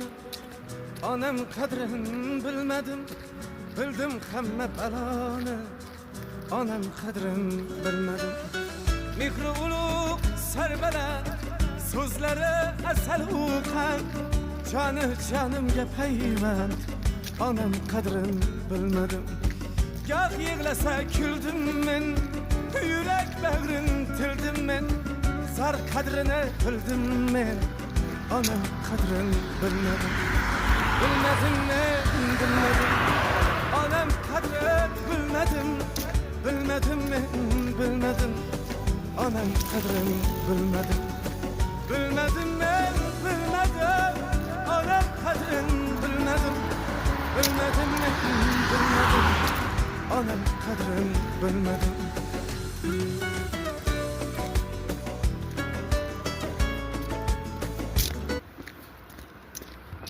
balonu. Anam kadrin bilmedim, bildim hamma balonu. Anam kadrin bilmedim. Mehri ulug' Sarbala, so'zlari asal uqan, joni jonimga payvand. Anam kadrin bilmedim. Gah yig'lasa kuldim men, yurak bag'rin tildim men. Zar kadrini bildim men. Anam kadrin bilmedim. Bilmedim men, bilmedim. Anam kadrin bilmedim. Bilmedim men, bilmedim. Anam kadrin bilmedim. Bilmedim men, bilmedim. Anam kadrin bilmedim. Bilmedim men, bilmedim. Anam kadrin bilmedim.